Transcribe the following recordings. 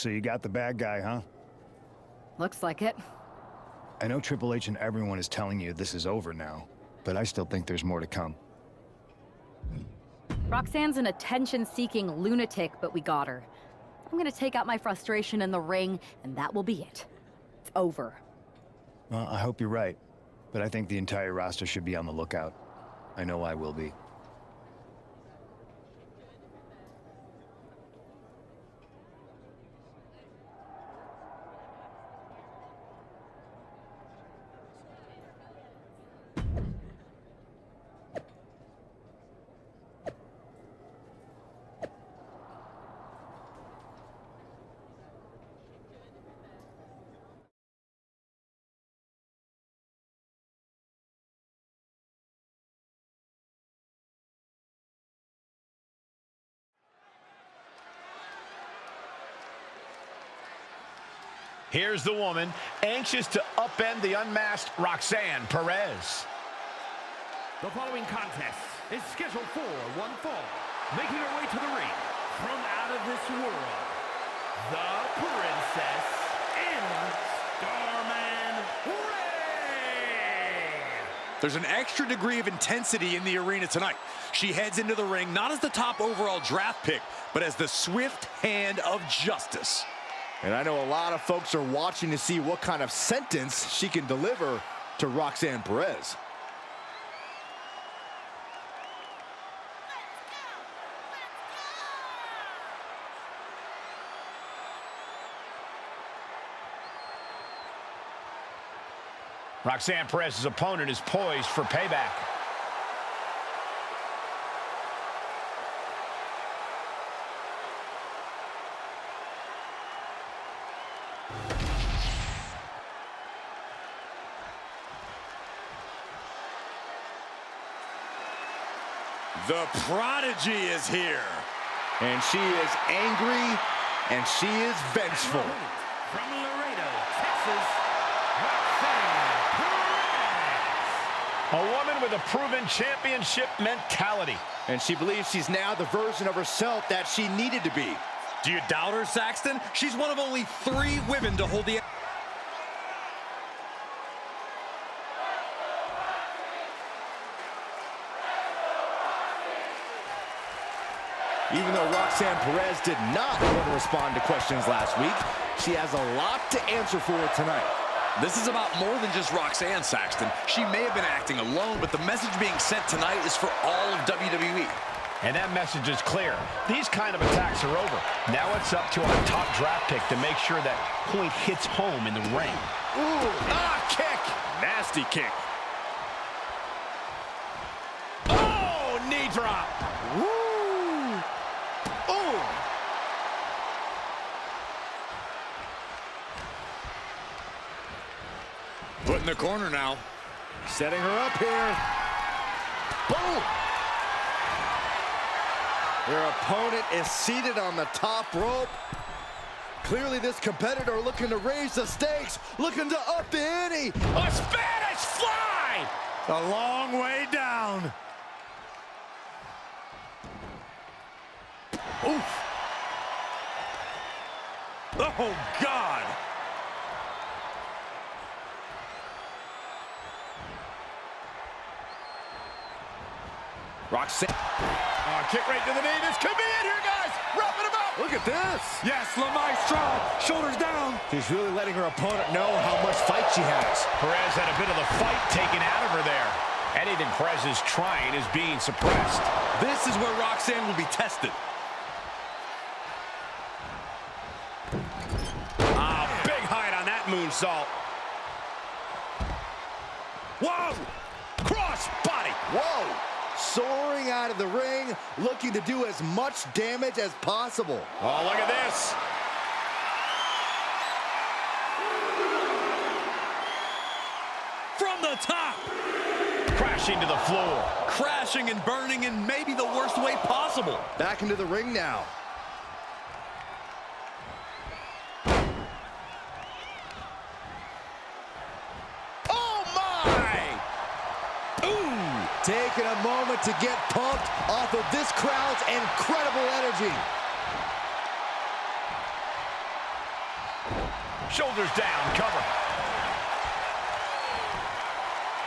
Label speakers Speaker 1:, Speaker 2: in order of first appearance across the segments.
Speaker 1: So you got the bad guy, huh?
Speaker 2: Looks like it.
Speaker 1: I know Triple H and everyone is telling you this is over now, but I still think there's more to come.
Speaker 2: Roxanne's an attention-seeking lunatic, but we got her. I'm gonna take out my frustration in the ring, and that will be it. It's over.
Speaker 1: Well, I hope you're right, but I think the entire roster should be on the lookout. I know I will be.
Speaker 3: Here's the woman, anxious to upend the unmasked Roxanne Perez.
Speaker 4: The following contest is scheduled for one fall. Making her way to the ring from out of this world, the Princess and Starman Ray.
Speaker 5: There's an extra degree of intensity in the arena tonight. She heads into the ring not as the top overall draft pick, but as the swift hand of justice.
Speaker 6: And I know a lot of folks are watching to see what kind of sentence she can deliver to Roxanne Perez.
Speaker 3: Roxanne Perez's opponent is poised for payback.
Speaker 5: The Prodigy is here.
Speaker 6: And she is angry, and she is vengeful.
Speaker 4: From Laredo, Texas, Roxanne Perez.
Speaker 3: A woman with a proven championship mentality.
Speaker 6: And she believes she's now the version of herself that she needed to be.
Speaker 5: Do you doubt her, Saxton? She's one of only 3 women to hold the...
Speaker 6: Even though Roxanne Perez did not want to respond to questions last week, she has a lot to answer for tonight.
Speaker 5: This is about more than just Roxanne, Saxton. She may have been acting alone, but the message being sent tonight is for all of WWE.
Speaker 3: And that message is clear. These kind of attacks are over. Now it's up to our top draft pick to make sure that point hits home in the ring.
Speaker 5: Ooh, kick.
Speaker 6: Nasty kick.
Speaker 3: Oh, knee drop.
Speaker 6: Woo! Oh!
Speaker 5: Put in the corner now.
Speaker 6: Setting her up here. Boom! Her opponent is seated on the top rope. Clearly this competitor looking to raise the stakes, looking to up the ante.
Speaker 3: A Spanish fly!
Speaker 6: A long way down.
Speaker 5: Oof. Oh, God.
Speaker 6: Roxanne.
Speaker 3: Kick right to the knee. This could be it here, guys. Wrapping him up.
Speaker 6: Look at this.
Speaker 5: Yes, La Maestra. Shoulders down.
Speaker 6: She's really letting her opponent know how much fight she has.
Speaker 3: Perez had a bit of the fight taken out of her there. Anything Perez is trying is being suppressed.
Speaker 5: This is where Roxanne will be tested.
Speaker 3: Big height on that moonsault. Whoa! Cross body.
Speaker 6: Whoa! Soaring out of the ring, looking to do as much damage as possible.
Speaker 3: Oh, look at this.
Speaker 5: From the top.
Speaker 3: Crashing to the floor.
Speaker 5: Crashing and burning in maybe the worst way possible.
Speaker 6: Back into the ring now. Taking a moment to get pumped off of this crowd's incredible energy.
Speaker 3: Shoulders down, cover.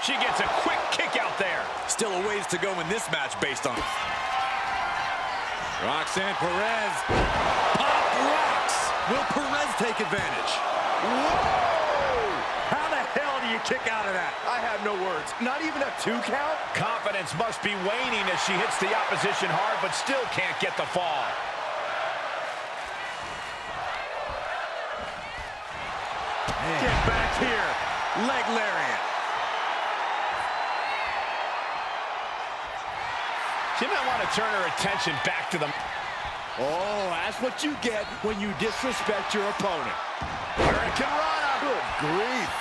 Speaker 3: She gets a quick kick out there.
Speaker 5: Still a ways to go in this match based on Roxanne Perez. Pop rocks. Will Perez take advantage?
Speaker 6: Whoa! How the hell do you kick out of that? I have no words. Not even a 2 count?
Speaker 3: Confidence must be waning as she hits the opposition hard, but still can't get the fall.
Speaker 5: Man. Get back here. Leg lariat.
Speaker 3: She might want to turn her attention back to them.
Speaker 6: Oh, that's what you get when you disrespect your opponent.
Speaker 3: Hurricane Rana.
Speaker 6: Good grief.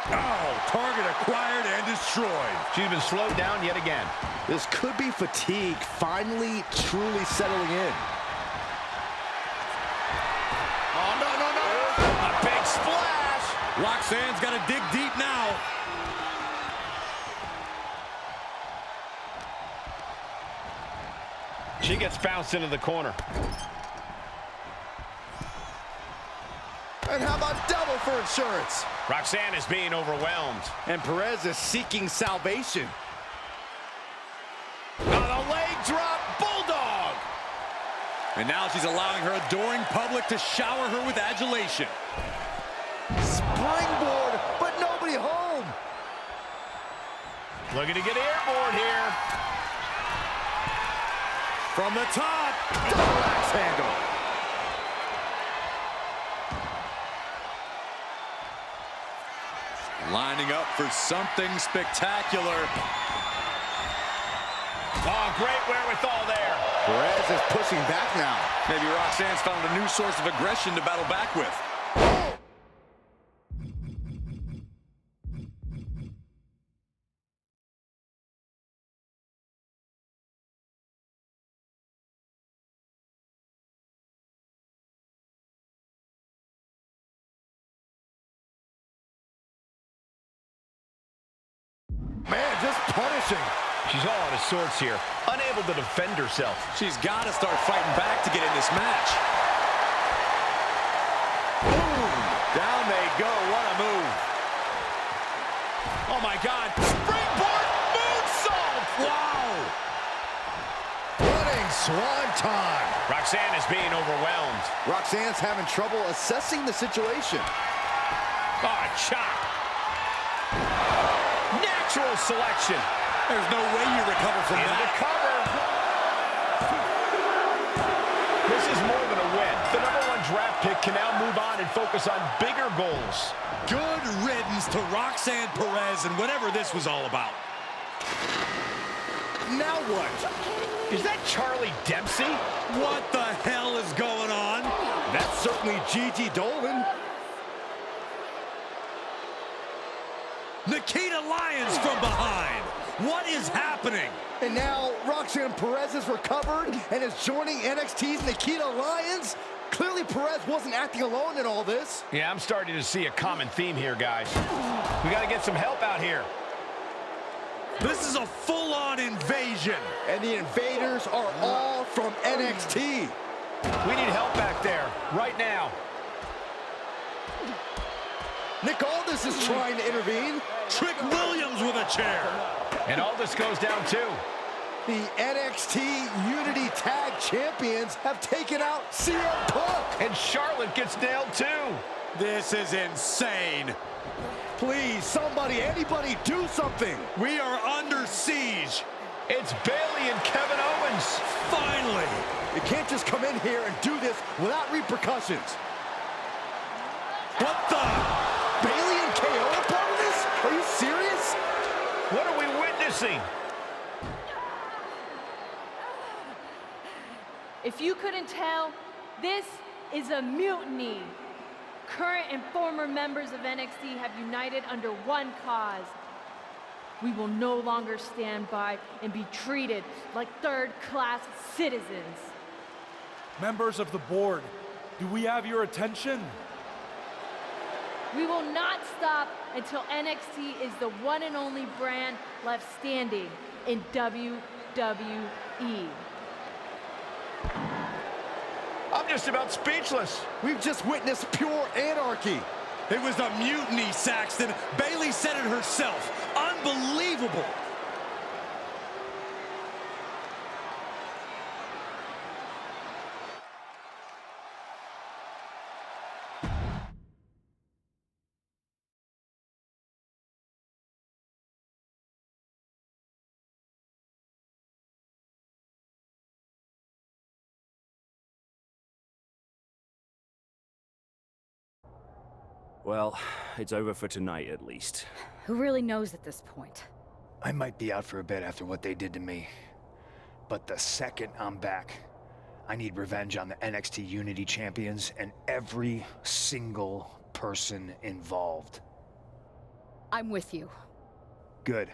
Speaker 5: Oh, target acquired and destroyed.
Speaker 3: She's been slowed down yet again.
Speaker 6: This could be fatigue finally truly settling in.
Speaker 3: Oh, no, no, no. A big splash.
Speaker 5: Roxanne's got to dig deep now.
Speaker 3: She gets bounced into the corner.
Speaker 6: And how about double for insurance?
Speaker 3: Roxanne is being overwhelmed.
Speaker 6: And Perez is seeking salvation.
Speaker 3: On a leg drop, bulldog.
Speaker 5: And now she's allowing her adoring public to shower her with adulation.
Speaker 6: Springboard, but nobody home.
Speaker 3: Looking to get airborne here.
Speaker 5: From the top.
Speaker 6: Double axe handle.
Speaker 5: Lining up for something spectacular.
Speaker 3: Oh, great wherewithal there.
Speaker 6: Perez is pushing back now.
Speaker 5: Maybe Roxanne's found a new source of aggression to battle back with.
Speaker 6: Man, just punishing.
Speaker 3: She's all out of sorts here, unable to defend herself.
Speaker 5: She's got to start fighting back to get in this match.
Speaker 6: Boom! Down they go. What a move.
Speaker 5: Oh, my God. Springboard moonsault. Wow.
Speaker 6: Running swan time.
Speaker 3: Roxanne is being overwhelmed.
Speaker 6: Roxanne's having trouble assessing the situation.
Speaker 3: Oh, chop. Natural selection.
Speaker 5: There's no way you recover from
Speaker 3: Into
Speaker 5: that.
Speaker 3: the cover. This is more than a win. The #1 draft pick can now move on and focus on bigger goals.
Speaker 5: Good riddance to Roxanne Perez and whatever this was all about.
Speaker 6: Now what?
Speaker 3: Is that Charlie Dempsey?
Speaker 5: What the hell is going on?
Speaker 6: That's certainly Gigi Dolan.
Speaker 5: Nikita Lyons from behind. What is happening?
Speaker 6: And now Roxanne Perez has recovered and is joining NXT's Nikita Lyons. Clearly Perez wasn't acting alone in all this.
Speaker 3: Yeah, I'm starting to see a common theme here, guys. We got to get some help out here.
Speaker 5: This is a full-on invasion.
Speaker 6: And the invaders are all from NXT.
Speaker 3: We need help back there, right now.
Speaker 6: Nick Aldis is trying to intervene.
Speaker 5: Trick Williams with a chair.
Speaker 3: And Aldis goes down too.
Speaker 6: The NXT Unity Tag Champions have taken out CM Punk.
Speaker 3: And Charlotte gets nailed too.
Speaker 5: This is insane.
Speaker 6: Please, somebody, anybody, do something.
Speaker 5: We are under siege.
Speaker 3: It's Bayley and Kevin Owens.
Speaker 5: Finally.
Speaker 6: You can't just come in here and do this without repercussions.
Speaker 5: What the?
Speaker 6: Bayley and KO are part of this? Are you serious?
Speaker 3: What are we witnessing?
Speaker 7: If you couldn't tell, this is a mutiny. Current and former members of NXT have united under one cause. We will no longer stand by and be treated like third-class citizens.
Speaker 8: Members of the board, do we have your attention?
Speaker 7: We will not stop until NXT is the one and only brand left standing in WWE.
Speaker 3: I'm just about speechless.
Speaker 6: We've just witnessed pure anarchy.
Speaker 5: It was a mutiny, Saxton. Bayley said it herself. Unbelievable.
Speaker 9: Well, it's over for tonight at least.
Speaker 2: Who really knows at this point?
Speaker 1: I might be out for a bit after what they did to me. But the second I'm back, I need revenge on the NXT Unity Champions and every single person involved.
Speaker 2: I'm with you.
Speaker 1: Good.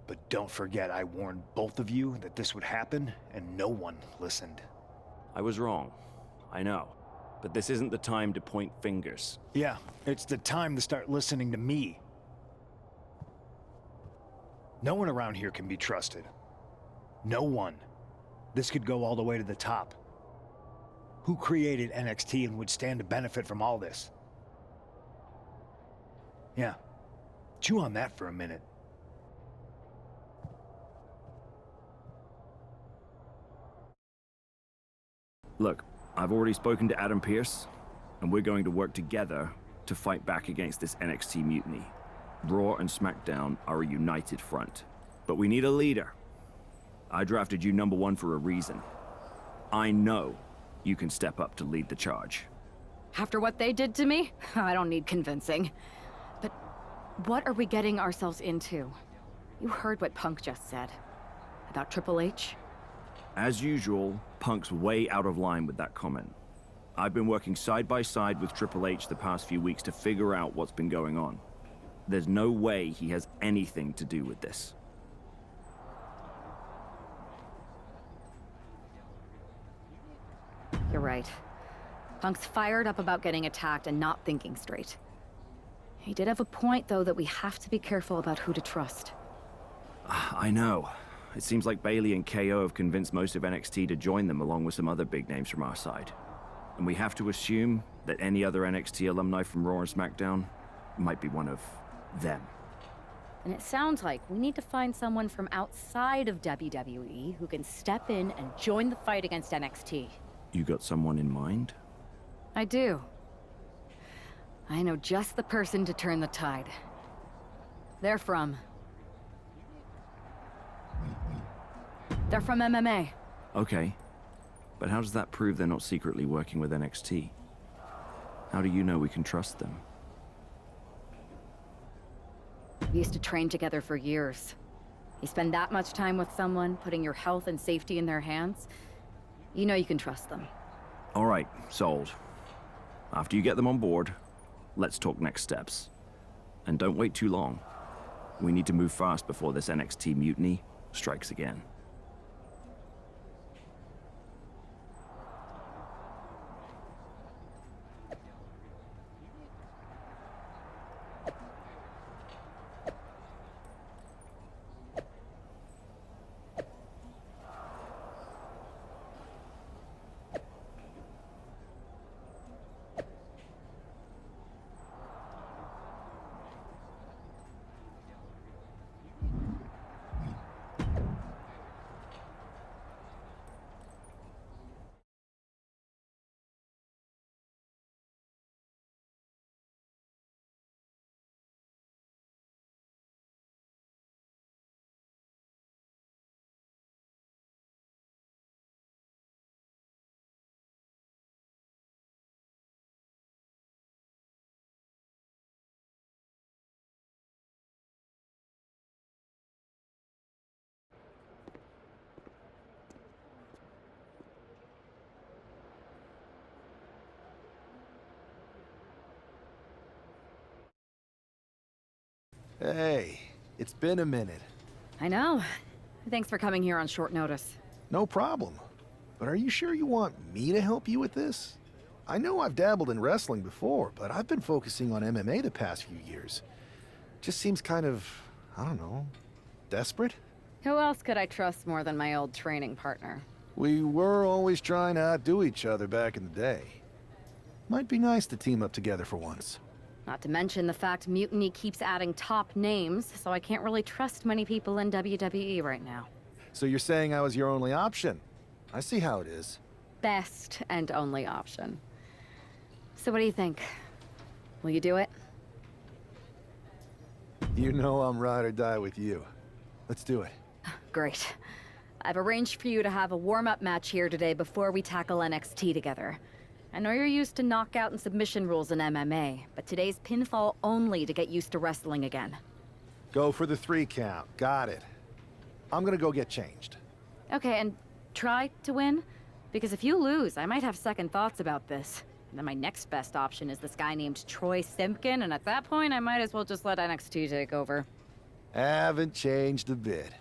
Speaker 1: But don't forget I warned both of you that this would happen, and no one listened.
Speaker 9: I was wrong. I know. But this isn't the time to point fingers.
Speaker 1: Yeah, it's the time to start listening to me. No one around here can be trusted. No one. This could go all the way to the top. Who created NXT and would stand to benefit from all this? Yeah. Chew on that for a minute.
Speaker 9: Look, I've already spoken to Adam Pearce, and we're going to work together to fight back against this NXT mutiny. Raw and SmackDown are a united front. But we need a leader. I drafted you #1 for a reason. I know you can step up to lead the charge.
Speaker 2: After what they did to me, I don't need convincing. But what are we getting ourselves into? You heard what Punk just said. About Triple H?
Speaker 9: As usual, Punk's way out of line with that comment. I've been working side by side with Triple H the past few weeks to figure out what's been going on. There's no way he has anything to do with this.
Speaker 2: You're right. Punk's fired up about getting attacked and not thinking straight. He did have a point, though, that we have to be careful about who to trust.
Speaker 9: I know. It seems like Bayley and KO have convinced most of NXT to join them along with some other big names from our side. And we have to assume that any other NXT alumni from Raw and SmackDown might be one of them.
Speaker 2: And it sounds like we need to find someone from outside of WWE who can step in and join the fight against NXT.
Speaker 9: You got someone in mind?
Speaker 2: I do. I know just the person to turn the tide. They're from MMA.
Speaker 9: Okay. But how does that prove they're not secretly working with NXT? How do you know we can trust them?
Speaker 2: We used to train together for years. You spend that much time with someone, putting your health and safety in their hands, you know you can trust them.
Speaker 9: All right, sold. After you get them on board, let's talk next steps. And don't wait too long. We need to move fast before this NXT mutiny strikes again.
Speaker 10: Hey, it's been a minute.
Speaker 2: I know. Thanks for coming here on short notice.
Speaker 10: No problem. But are you sure you want me to help you with this? I know I've dabbled in wrestling before, but I've been focusing on MMA the past few years. Just seems kind of, I don't know, desperate?
Speaker 2: Who else could I trust more than my old training partner?
Speaker 10: We were always trying to outdo each other back in the day. Might be nice to team up together for once.
Speaker 2: Not to mention the fact Mutiny keeps adding top names, so I can't really trust many people in WWE right now.
Speaker 10: So you're saying I was your only option? I see how it is.
Speaker 2: Best and only option. So what do you think? Will you do it?
Speaker 10: You know I'm ride or die with you. Let's do it.
Speaker 2: Great. I've arranged for you to have a warm-up match here today before we tackle NXT together. I know you're used to knockout and submission rules in MMA, but today's pinfall only to get used to wrestling again.
Speaker 10: Go for the 3 count. Got it. I'm gonna go get changed.
Speaker 2: Okay, and try to win? Because if you lose, I might have second thoughts about this. And then my next best option is this guy named Troy Simpkin, and at that point, I might as well just let NXT take over.
Speaker 10: Haven't changed a bit.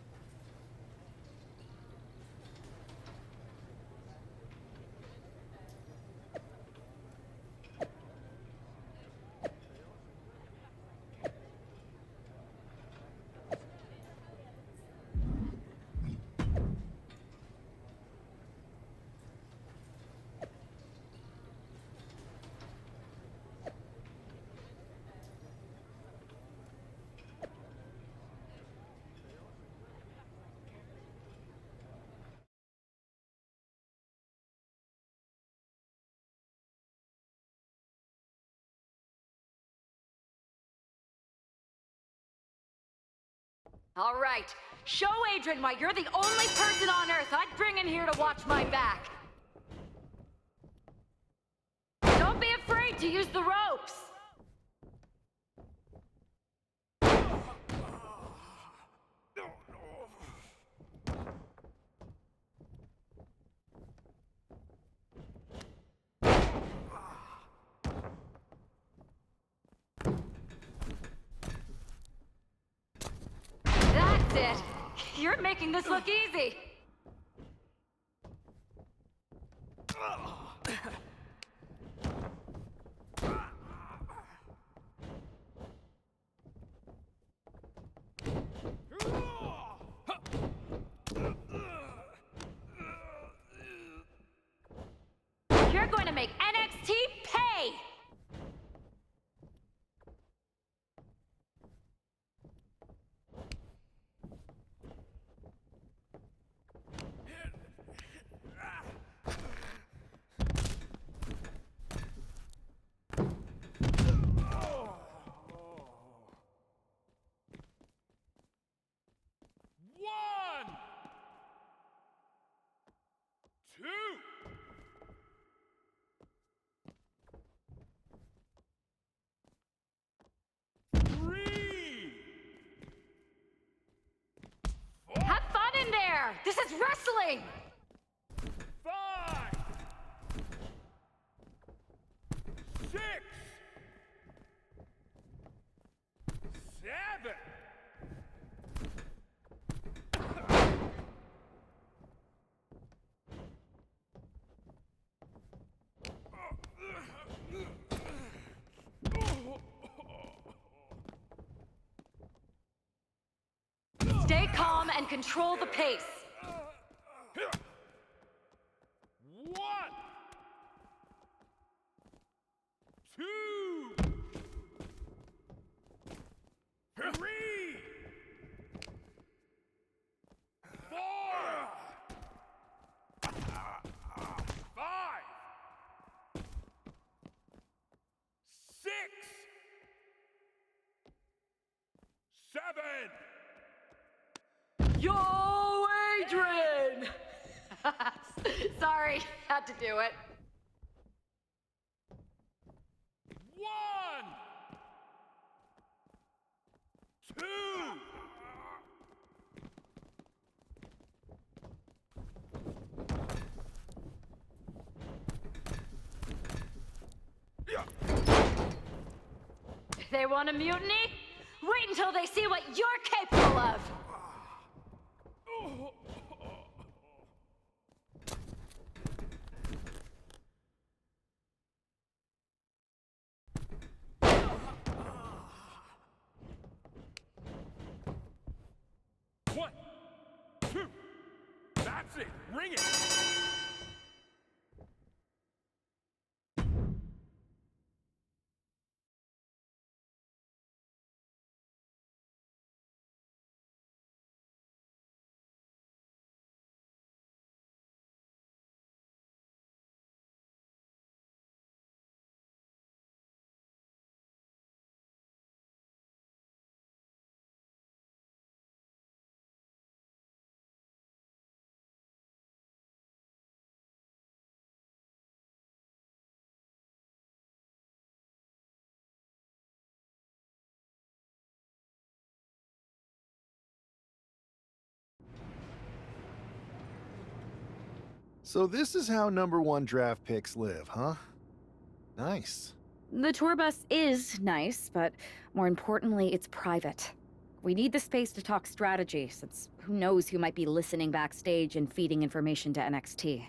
Speaker 2: All right, show Adrian why you're the only person on Earth I'd bring in here to watch my back. Don't be afraid to use the ropes. That's it. You're making this look easy. You're going to make NXT pay!
Speaker 4: One, two, three,
Speaker 2: Have fun in there! This is wrestling!
Speaker 4: 5, 6, 7.
Speaker 2: Stay calm and control the pace.
Speaker 4: 1, 2, 3, 4, 5, 6, 7.
Speaker 2: Yo, Adrian! Sorry, had to do it.
Speaker 4: 1, 2.
Speaker 2: If they want a mutiny, wait until they see what you're capable of.
Speaker 4: One, two. That's it. Ring it.
Speaker 10: So this is how #1 draft picks live, huh? Nice.
Speaker 2: The tour bus is nice, but more importantly, it's private. We need the space to talk strategy, since who knows who might be listening backstage and feeding information to NXT.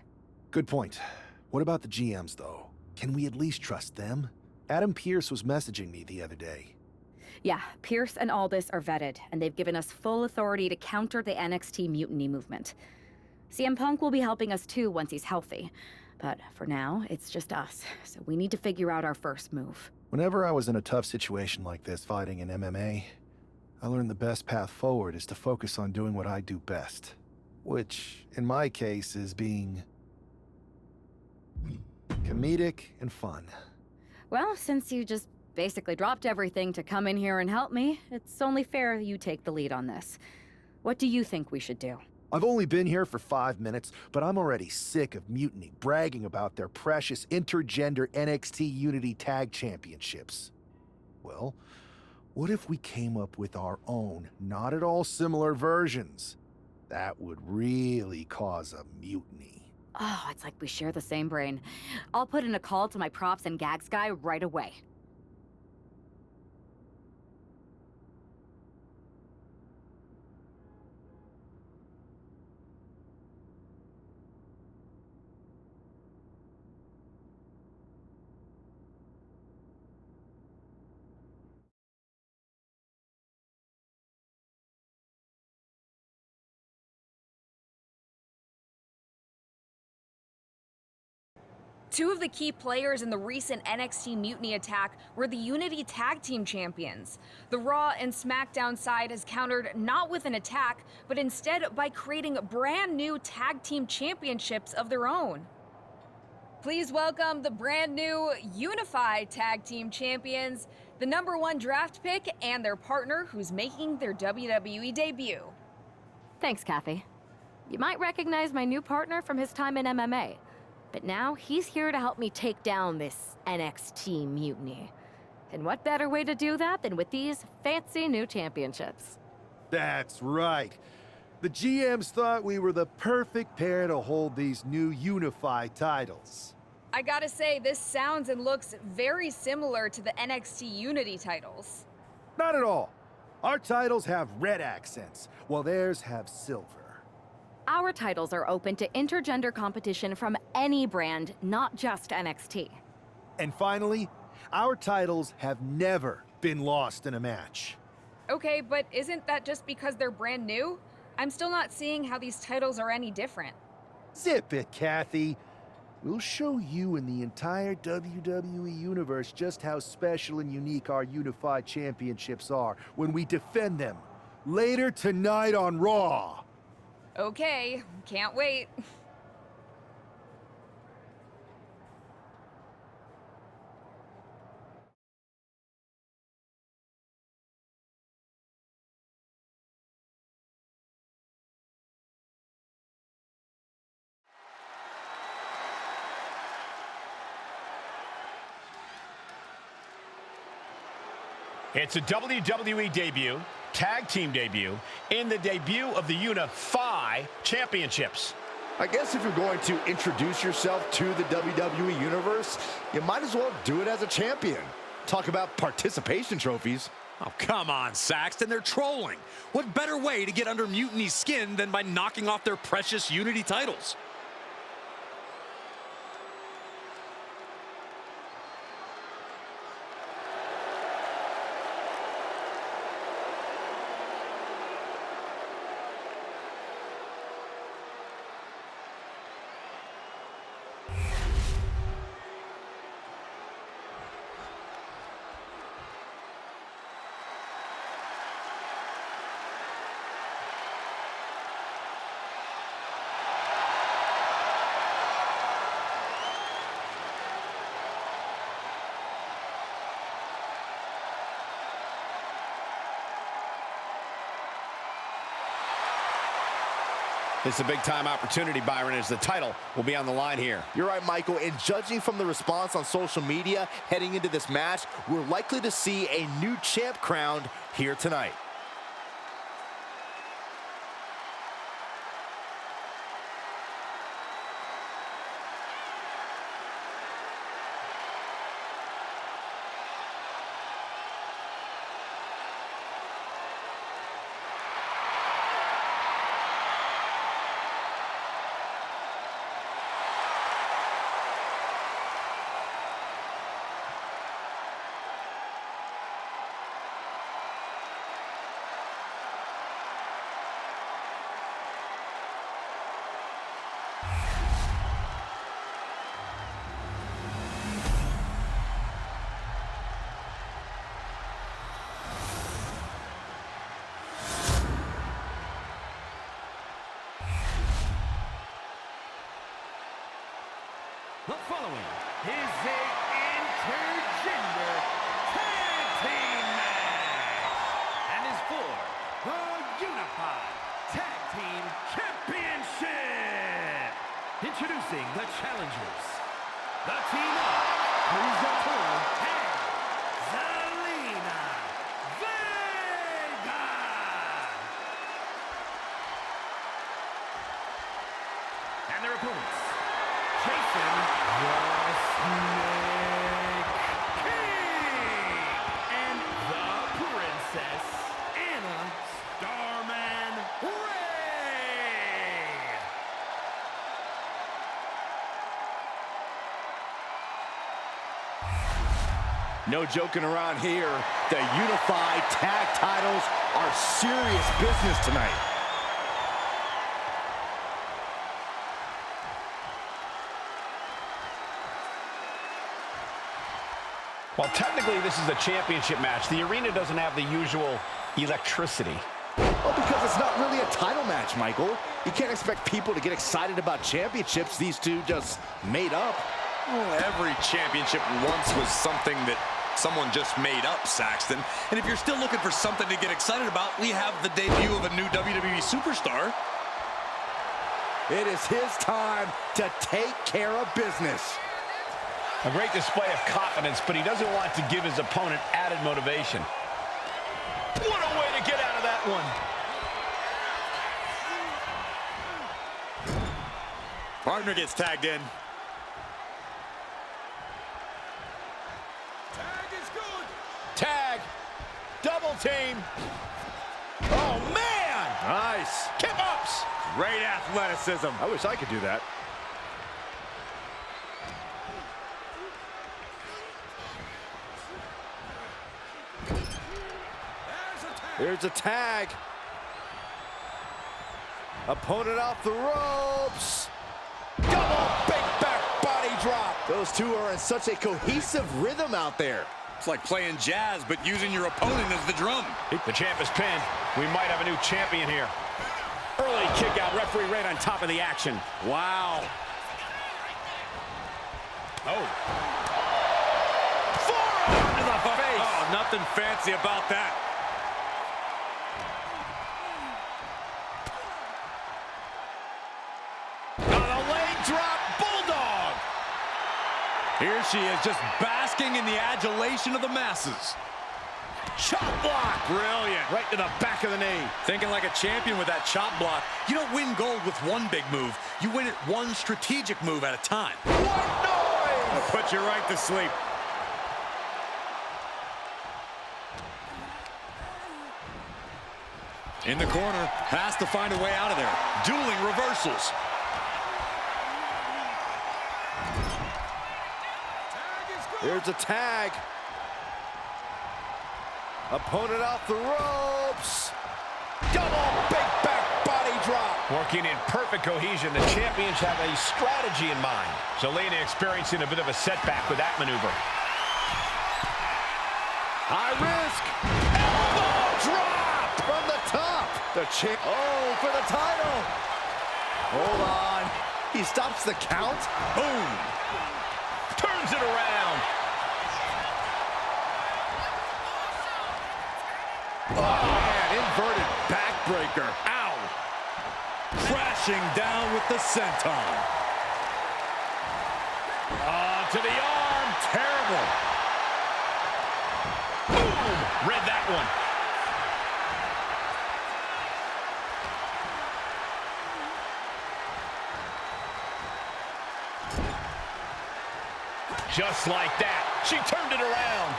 Speaker 10: Good point. What about the GMs, though? Can we at least trust them? Adam Pearce was messaging me the other day.
Speaker 2: Yeah, Pierce and Aldis are vetted, and they've given us full authority to counter the NXT mutiny movement. CM Punk will be helping us too once he's healthy. But for now, it's just us, so we need to figure out our first move.
Speaker 10: Whenever I was in a tough situation like this fighting in MMA, I learned the best path forward is to focus on doing what I do best. Which, in my case, is being comedic and fun.
Speaker 2: Well, since you just basically dropped everything to come in here and help me, it's only fair you take the lead on this. What do you think we should do?
Speaker 10: I've only been here for 5 minutes, but I'm already sick of Mutiny bragging about their precious intergender NXT Unity Tag Championships. Well, what if we came up with our own, not at all similar versions? That would really cause a mutiny.
Speaker 2: Oh, it's like we share the same brain. I'll put in a call to my props and gags guy right away.
Speaker 11: Two of the key players in the recent NXT Mutiny attack were the Unity Tag Team Champions. The Raw and SmackDown side has countered not with an attack, but instead by creating brand new Tag Team Championships of their own. Please welcome the brand new Unified Tag Team Champions, the #1 draft pick, and their partner who's making their WWE debut.
Speaker 2: Thanks, Kathy. You might recognize my new partner from his time in MMA. But now he's here to help me take down this NXT mutiny. And what better way to do that than with these fancy new championships?
Speaker 10: That's right. The GMs thought we were the perfect pair to hold these new unified titles.
Speaker 11: I gotta say, this sounds and looks very similar to the NXT Unity titles.
Speaker 10: Not at all. Our titles have red accents, while theirs have silver.
Speaker 2: Our titles are open to intergender competition from any brand, not just NXT.
Speaker 10: And finally, our titles have never been lost in a match.
Speaker 11: Okay, but isn't that just because they're brand new? I'm still not seeing how these titles are any different.
Speaker 10: Zip it, Kathy. We'll show you and the entire WWE Universe just how special and unique our unified championships are when we defend them later tonight on Raw.
Speaker 11: Okay, can't wait.
Speaker 3: It's a WWE debut, tag team debut, and the debut of the Unify Championships.
Speaker 6: I guess if you're going to introduce yourself to the WWE Universe, you might as well do it as a champion. Talk about participation trophies.
Speaker 5: Oh, come on, Saxton, they're trolling. What better way to get under Mutiny's skin than by knocking off their precious Unity titles?
Speaker 3: It's a big-time opportunity, Byron, as the title will be on the line here.
Speaker 6: You're right, Michael, and judging from the response on social media heading into this match, we're likely to see a new champ crowned here tonight.
Speaker 4: The following is a intergender tag team match and is for the Unified Tag Team Championship. Introducing the challengers, the team of Cruzatoro and Zelina Vega. And their opponents, Jason the Snake King and the Princess Anna Starman Ray.
Speaker 6: No joking around here. The unified tag titles are serious business tonight.
Speaker 3: Well, technically, this is a championship match. The arena doesn't have the usual electricity.
Speaker 6: Well, because it's not really a title match, Michael. You can't expect people to get excited about championships these two just made up.
Speaker 5: Well, every championship once was something that someone just made up, Saxton. And if you're still looking for something to get excited about, we have the debut of a new WWE superstar.
Speaker 6: It is his time to take care of business.
Speaker 3: A great display of confidence, but he doesn't want to give his opponent added motivation. What a way to get out of that one.
Speaker 5: Partner gets tagged in.
Speaker 4: Tag is good.
Speaker 3: Tag. Double team. Oh, man.
Speaker 6: Nice.
Speaker 3: Kick-ups.
Speaker 6: Great athleticism. I wish I could do that. Here's a tag. Opponent off the ropes. Double big back body drop. Those two are in such a cohesive rhythm out there.
Speaker 5: It's like playing jazz, but using your opponent as the drum.
Speaker 3: The champ is pinned. We might have a new champion here. Early kick out. Referee right on top of the action.
Speaker 6: Wow.
Speaker 3: Oh. Forearm to the face.
Speaker 5: Oh, nothing fancy about that. Here she is, just basking in the adulation of the masses.
Speaker 3: Chop block. Brilliant. Right to the back of the knee.
Speaker 5: Thinking like a champion with that chop block. You don't win gold with one big move. You win it one strategic move at a time.
Speaker 3: What noise?
Speaker 5: It'll put you right to sleep. In the corner, has to find a way out of there. Dueling reversals.
Speaker 6: Here's a tag. Opponent off the ropes. Double big back body drop.
Speaker 3: Working in perfect cohesion, the champions have a strategy in mind. Zelina experiencing a bit of a setback with that maneuver.
Speaker 6: High risk. Elbow drop from the top. The champ. Oh, for the title. Hold on. He stops the count.
Speaker 3: Boom. Turns it around.
Speaker 6: Oh, man, inverted backbreaker.
Speaker 5: Ow. Crashing down with the senton.
Speaker 3: To the arm. Terrible. Boom. Read that one. Just like that. She turned it around.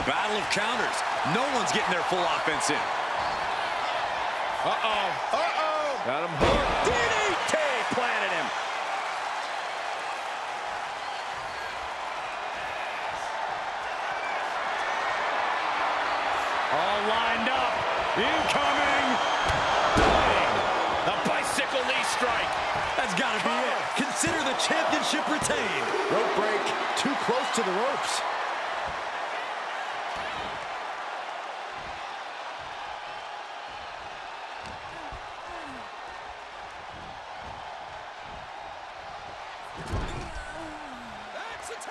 Speaker 5: Battle of counters. No one's getting their full offense in.
Speaker 3: Uh-oh. Uh-oh.
Speaker 6: Got him hooked.
Speaker 3: DDT planted him. All lined up. Incoming. Bang. A bicycle knee strike.
Speaker 5: That's got to be it. Consider the championship retained.
Speaker 6: Rope break. Too close to the ropes.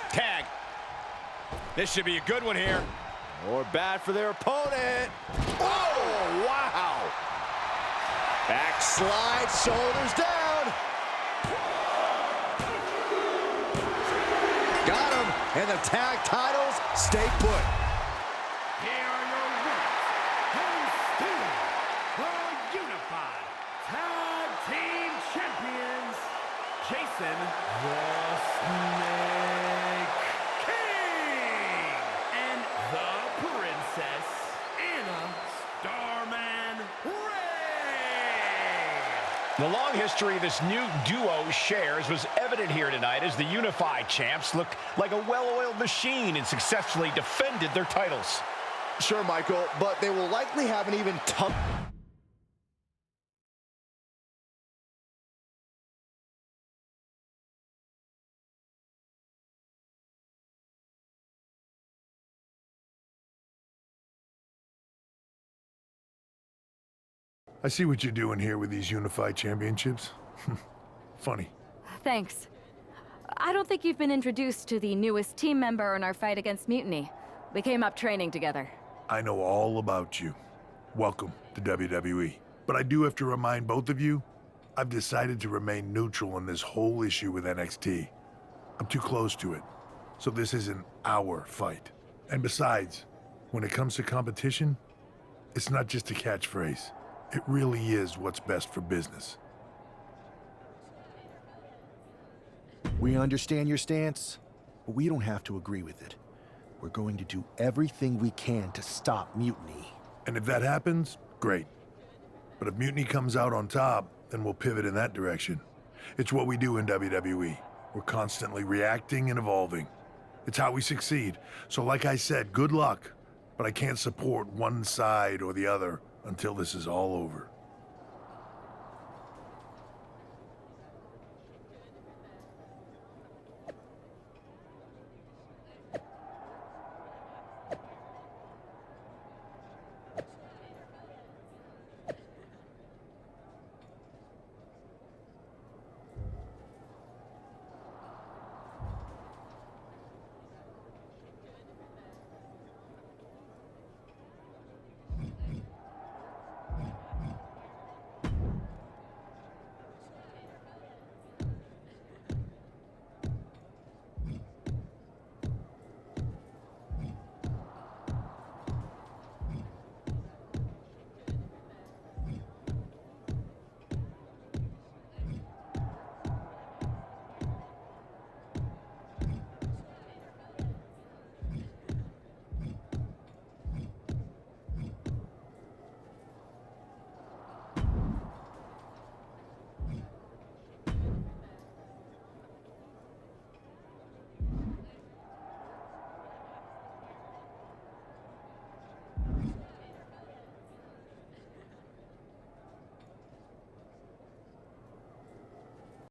Speaker 3: Tag. This should be a good one here.
Speaker 6: Or bad for their opponent. Oh, wow. Backslide, shoulders down. Got him, and the tag titles stay put.
Speaker 4: Here are your winners, and still the Unified Tag Team Champions, Jason the Snake King and the Princess Anna Starman Ray.
Speaker 3: The long history this new duo shares was evident here tonight as the Unified Champs look like a well-oiled machine and successfully defended their titles.
Speaker 6: Sure, Michael, but they will likely have an even tough...
Speaker 8: I see what you're doing here with these unified championships. Funny.
Speaker 2: Thanks. I don't think you've been introduced to the newest team member in our fight against Mutiny. We came up training together.
Speaker 8: I know all about you. Welcome to WWE. But I do have to remind both of you, I've decided to remain neutral in this whole issue with NXT. I'm too close to it. So this isn't our fight. And besides, when it comes to competition, it's not just a catchphrase. It really is what's best for business.
Speaker 10: We understand your stance, but we don't have to agree with it. We're going to do everything we can to stop Mutiny.
Speaker 8: And if that happens, great. But if Mutiny comes out on top, then we'll pivot in that direction. It's what we do in WWE. We're constantly reacting and evolving. It's how we succeed. So like I said, good luck. But I can't support one side or the other until this is all over.